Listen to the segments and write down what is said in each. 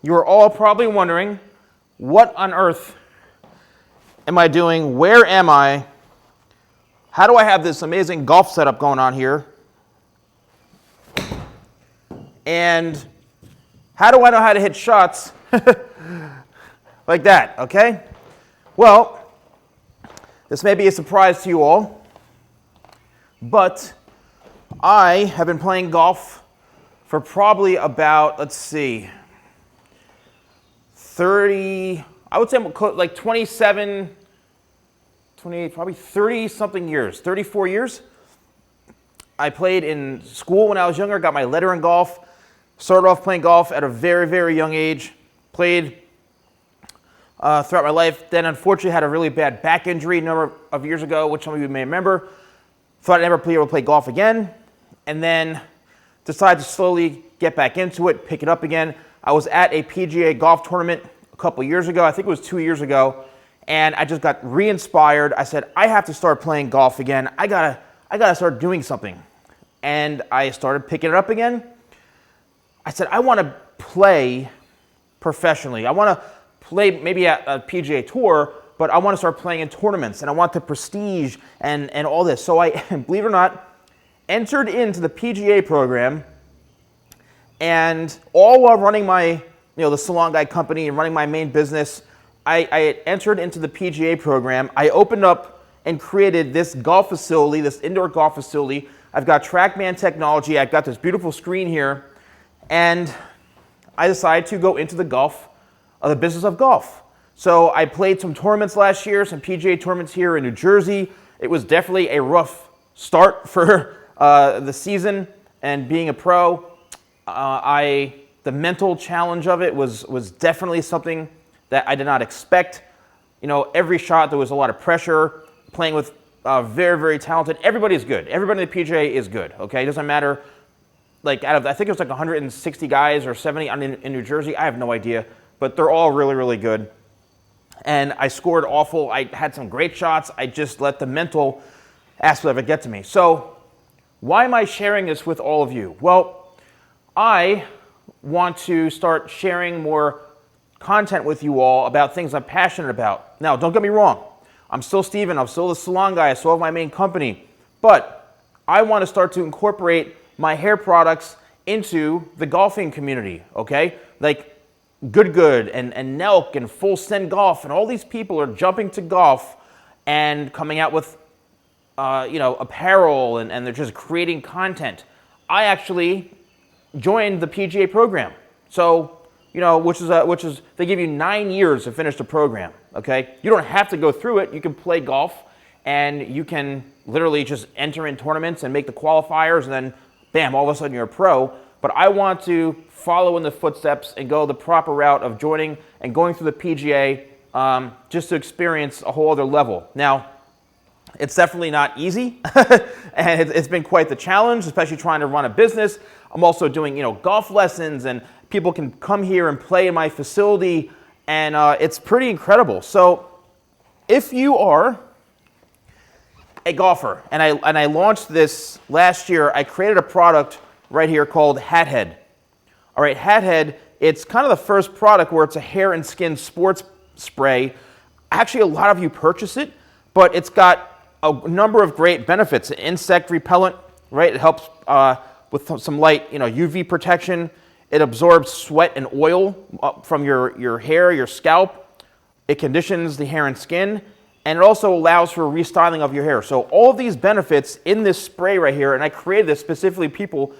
You are all probably wondering, what on earth am I doing? Where am I? How do I have this amazing golf setup going on here? And how do I know how to hit shots like that, okay? Well, this may be a surprise to you all, but I have been playing golf for probably about, let's see, 30, I would say like 27, 28, probably 30 something years, 34 years. I played in school when I was younger, got my letter in golf, started off playing golf at a very, very young age, played throughout my life, then unfortunately had a really bad back injury a number of years ago, which some of you may remember. Thought I'd never be able to play golf again, and then decided to slowly get back into it, pick it up again. I was at a PGA golf tournament a couple years ago, I think it was 2 years ago, and I just got re-inspired. I said, I have to start playing golf again. I gotta start doing something. And I started picking it up again. I said, I want to play professionally. I want to play maybe at a PGA Tour, but I want to start playing in tournaments, and I want the prestige and all this. So I, believe it or not, entered into the PGA program, and all while running my, the Salon Guy company and running my main business, I entered into the PGA program. I opened up and created this golf facility, this indoor golf facility. I've got TrackMan technology. I've got this beautiful screen here, and I decided to go into the business of golf. So I played some tournaments last year, some PGA tournaments here in New Jersey. It was definitely a rough start for the season and being a pro. The mental challenge of it was definitely something that I did not expect. Every shot there was a lot of pressure. Playing with very, very talented. Everybody's good. Everybody in the PGA is good. Okay, it doesn't matter. Like I think it was like 160 guys or 70 in New Jersey. I have no idea, but they're all really, really good. And I scored awful. I had some great shots. I just let the mental aspect of it get to me. So why am I sharing this with all of you? Well, I want to start sharing more content with you all about things I'm passionate about. Now, don't get me wrong. I'm still Steven. I'm still the Salon Guy. I still have my main company. But I want to start to incorporate my hair products into the golfing community, okay? Like Good and Nelk and Full Send Golf, and all these people are jumping to golf and coming out with apparel, and they're just creating content. I actually joined the PGA program, so which is they give you 9 years to finish the program. Okay, you don't have to go through it. You can play golf, and you can literally just enter in tournaments and make the qualifiers, and then bam, all of a sudden you're a pro. But I want to follow in the footsteps and go the proper route of joining and going through the PGA just to experience a whole other level. Now, it's definitely not easy, and it's been quite the challenge, especially trying to run a business. I'm also doing golf lessons, and people can come here and play in my facility, and it's pretty incredible. So if you are a golfer, and I launched this last year, I created a product right here called Hat Head. All right, Hat Head, it's kind of the first product where it's a hair and skin sports spray. Actually, a lot of you purchase it, but it's got a number of great benefits. Insect repellent, right? It helps with some light, UV protection. It absorbs sweat and oil from your hair, your scalp. It conditions the hair and skin, and it also allows for restyling of your hair. So all of these benefits in this spray right here, and I created this specifically people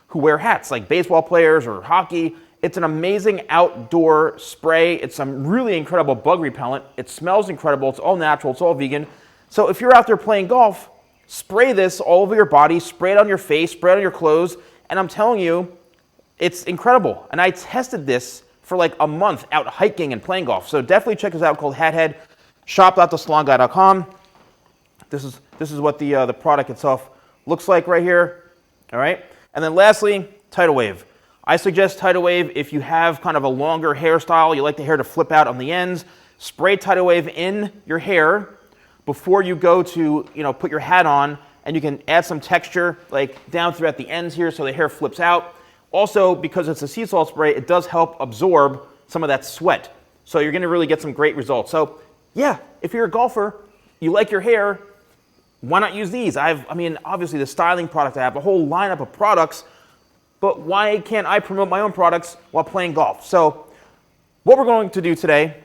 who wear hats, like baseball players or hockey. It's an amazing outdoor spray. It's some really incredible bug repellent. It smells incredible. It's all natural. It's all vegan. So if you're out there playing golf, spray this all over your body, spray it on your face, spray it on your clothes, and I'm telling you, it's incredible. And I tested this for like a month out hiking and playing golf. So definitely check this out, called Hat Head. Shop.thesalonguy.com. This is what the product itself looks like right here. All right. And then lastly, Tidal Wave. I suggest Tidal Wave if you have kind of a longer hairstyle, you like the hair to flip out on the ends. Spray Tidal Wave in your hair before you go to put your hat on, and you can add some texture like down throughout the ends here so the hair flips out. Also, because it's a sea salt spray, it does help absorb some of that sweat. So you're gonna really get some great results. So yeah, if you're a golfer, you like your hair, why not use these? I mean, obviously the styling product, I have a whole lineup of products, but why can't I promote my own products while playing golf? So what we're going to do today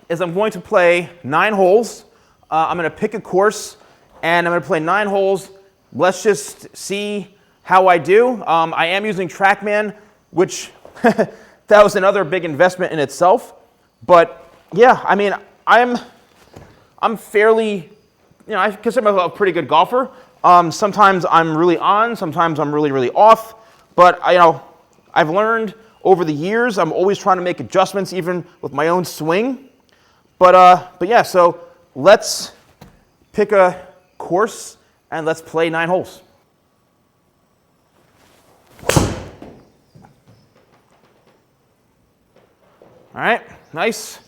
is I'm going to play 9 holes. I'm going to pick a course, and I'm going to play 9 holes. Let's just see how I do. I am using TrackMan, which that was another big investment in itself. But yeah, I mean, I'm fairly, I consider myself a pretty good golfer. Sometimes I'm really on, sometimes I'm really, really off. But I've learned over the years, I'm always trying to make adjustments, even with my own swing. But yeah, so let's pick a course and let's play 9 holes. All right, nice.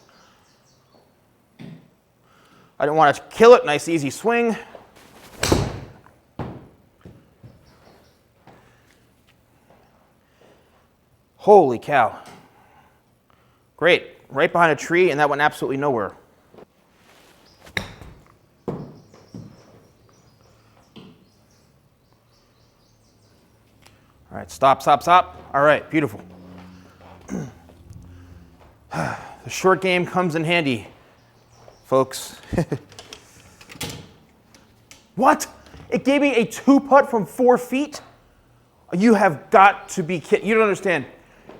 I don't want to kill it, nice easy swing. Holy cow. Great, right behind a tree, and that went absolutely nowhere. All right, stop, stop, stop. All right, beautiful. The short game comes in handy, folks. What? It gave me a 2-putt from 4 feet? You have got to be kidding. You don't understand.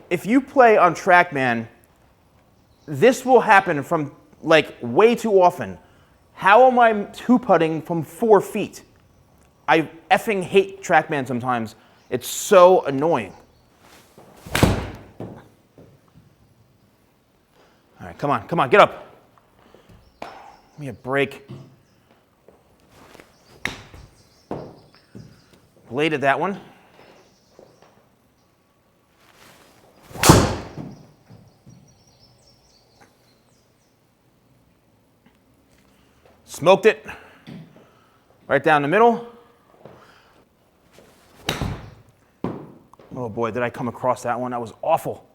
If you play on TrackMan, this will happen from like way too often. How am I 2-putting from 4 feet? I effing hate TrackMan sometimes. It's so annoying. All right, come on, get up. Give me a break. Bladed that one. Smoked it. Right down the middle. Oh boy, did I come across that one. That was awful.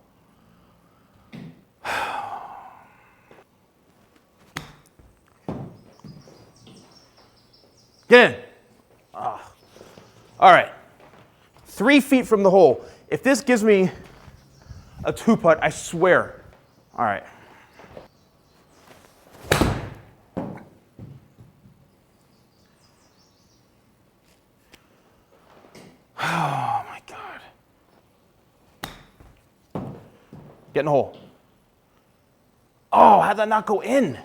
Get in. All right. 3 feet from the hole. If this gives me a 2-putt, I swear. All right. Oh my God. Get in the hole. Oh, how'd that not go in?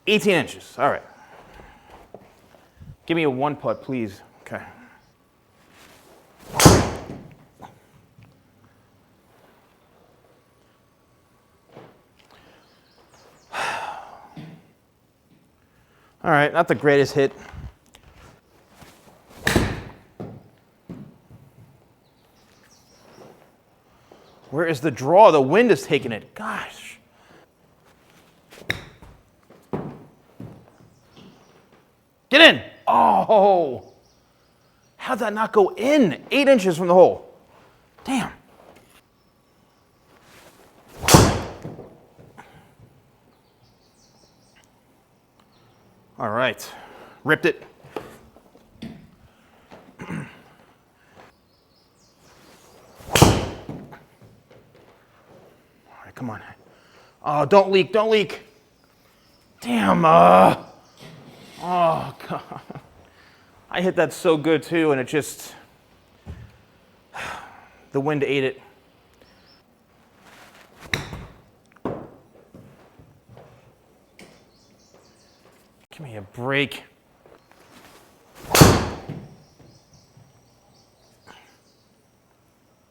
18 inches. All right. Give me a 1-putt, please. Okay. All right, not the greatest hit. Where is the draw? The wind is taking it. Gosh. Get in. Oh. How'd that not go in? 8 inches from the hole. Damn. All right. Ripped it. Come on. Oh, don't leak, don't leak. Damn. Oh, God. I hit that so good, too, and it just, the wind ate it. Give me a break. That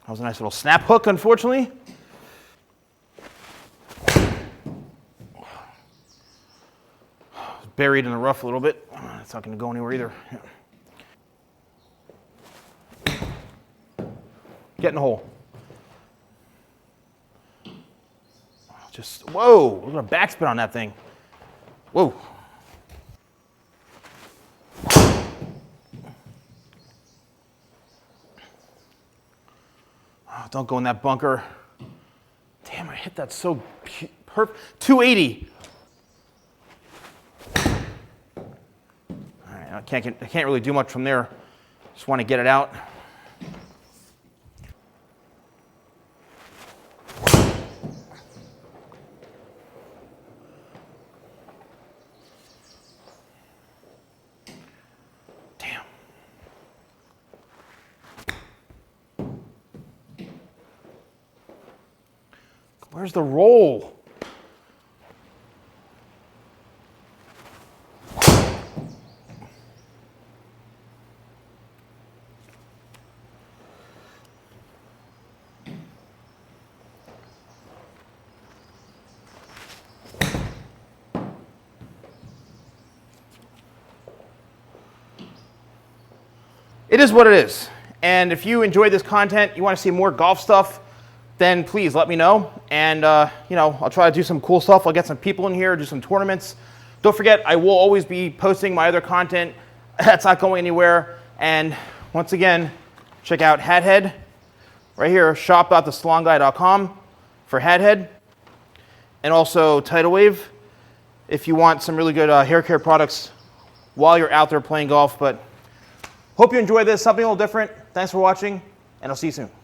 was a nice little snap hook, unfortunately. Buried in the rough a little bit. It's not going to go anywhere either. Yeah. Get in the hole. Just, whoa, look at a backspin on that thing. Whoa. don't go in that bunker. Damn, I hit that so perfect. 280. All right, I can't really do much from there. Just want to get it out. Where's the roll? It is what it is. And if you enjoyed this content, you want to see more golf stuff, then please let me know. And, you know, I'll try to do some cool stuff. I'll get some people in here, do some tournaments. Don't forget, I will always be posting my other content. That's not going anywhere. And once again, check out Hathead right here, shop.thesalonguy.com for Hathead. And also Tidal Wave if you want some really good hair care products while you're out there playing golf. But hope you enjoyed this, something a little different. Thanks for watching, and I'll see you soon.